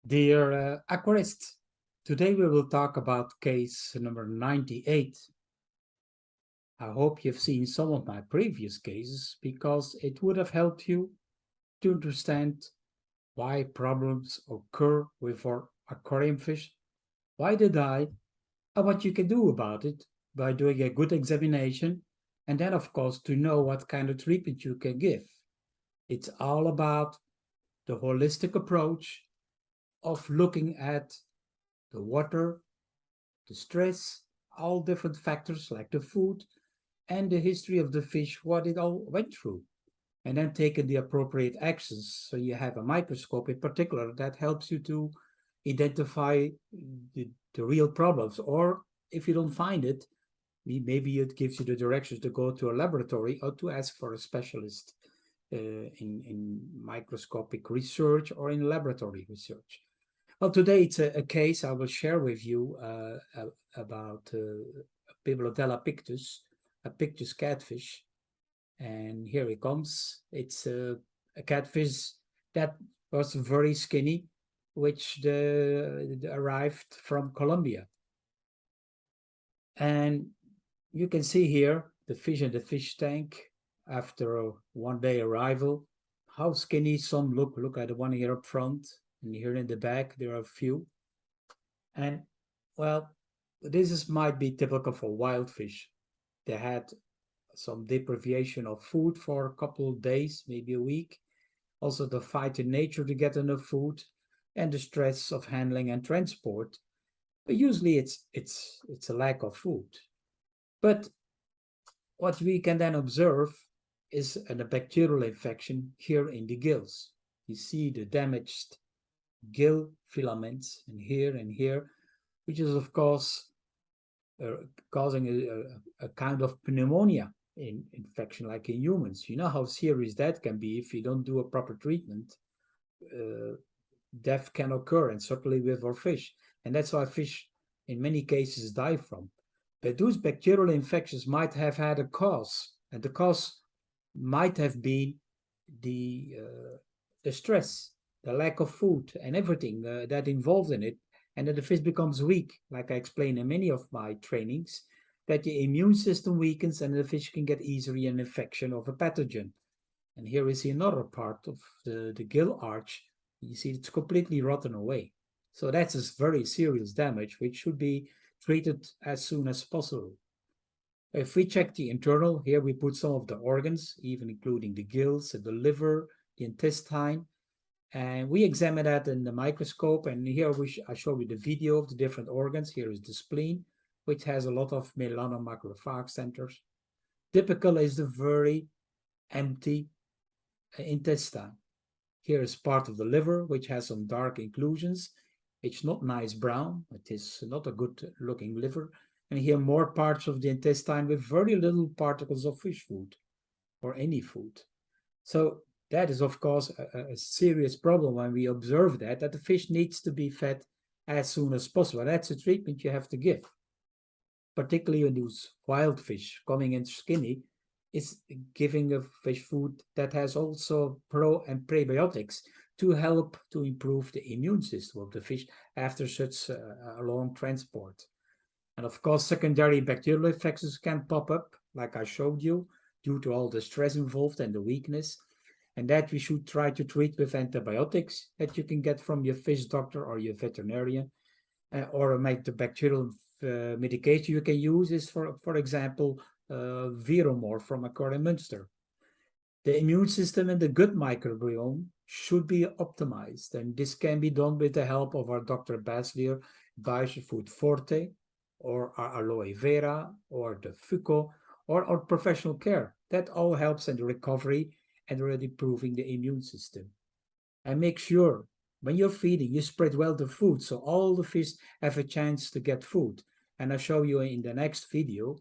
Dear aquarists, today we will talk about case number 98. I hope you've seen some of my previous cases because it would have helped you to understand why problems occur with our aquarium fish, why they die, and what you can do about it by doing a good examination, and then, of course, to know what kind of treatment you can give. It's all about the holistic approach of looking at the water, the stress, all different factors like the food and the history of the fish, what it all went through, and then taking the appropriate actions. So you have a microscope in particular that helps you to identify the real problems. Or if you don't find it, maybe it gives you the directions to go to a laboratory or to ask for a specialist in microscopic research or in laboratory research. Well, today it's a case I will share with you about Pimelodella pictus, a pictus catfish. And here it comes. It's a catfish that was very skinny, which arrived from Colombia. And you can see here the fish in the fish tank after a one-day arrival. How skinny some look. Look at the one here up front. And here in the back, there are a few. And, well, might be typical for wild fish. They had some deprivation of food for a couple of days, maybe a week. Also the fight in nature to get enough food and the stress of handling and transport. But usually it's a lack of food. But what we can then observe is a bacterial infection here in the gills. You see the damaged gill filaments and here, which is of course causing a kind of pneumonia infection like in humans. You know how serious that can be if you don't do a proper treatment. Death can occur, and certainly with our fish. And that's why fish in many cases die from. But those bacterial infections might have had a cause, and the cause might have been the stress, the lack of food, and everything that involved in it, and that the fish becomes weak, like I explained in many of my trainings, that the immune system weakens and the fish can get easily an infection of a pathogen. And here we see another part of the gill arch. You see it's completely rotten away. So that's a very serious damage, which should be treated as soon as possible. If we check the internal, here we put some of the organs, even including the gills, the liver, the intestine, and we examine that in the microscope. And here I show you the video of the different organs. Here is the spleen, which has a lot of melanoma-macrophage centers. Typical is the very empty intestine. Here is part of the liver, which has some dark inclusions. It's not nice brown. It is not a good looking liver. And here more parts of the intestine with very little particles of fish food or any food. So that is, of course, a serious problem when we observe that the fish needs to be fed as soon as possible. That's a treatment you have to give. Particularly when those wild fish coming in skinny, is giving a fish food that has also pro and prebiotics to help to improve the immune system of the fish after such a long transport. And of course, secondary bacterial infections can pop up, like I showed you, due to all the stress involved and the weakness. And that we should try to treat with antibiotics that you can get from your fish doctor or your veterinarian. Or the bacterial medication you can use is, for example, Viromor from Aquarium Münster. The immune system and the gut microbiome should be optimized, and this can be done with the help of our Dr. Bassleer, Food Forte, or our aloe vera, or the Fuco, or our professional care. That all helps in the recovery and already improving the immune system. And make sure when you're feeding, you spread well the food so all the fish have a chance to get food. And I'll show you in the next video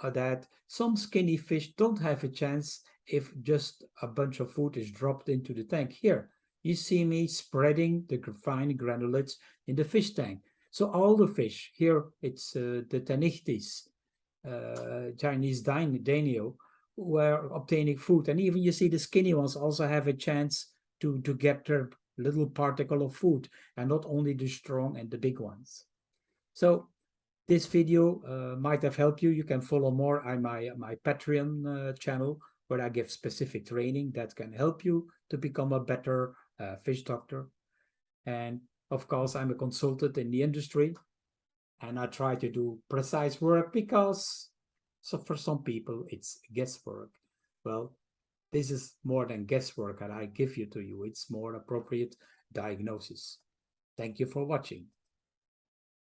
that some skinny fish don't have a chance if just a bunch of food is dropped into the tank. Here, you see me spreading the fine granulates in the fish tank. So all the fish, here it's the Tanichtis, Chinese Dainio, who are obtaining food. And even you see the skinny ones also have a chance to get their little particle of food and not only the strong and the big ones. So this video might have helped you. You can follow more on my Patreon channel, where I give specific training that can help you to become a better fish doctor. And of course, I'm a consultant in the industry, and I try to do precise work because so for some people it's guesswork. Well, this is more than guesswork that I give you to you. It's more appropriate diagnosis. Thank you for watching.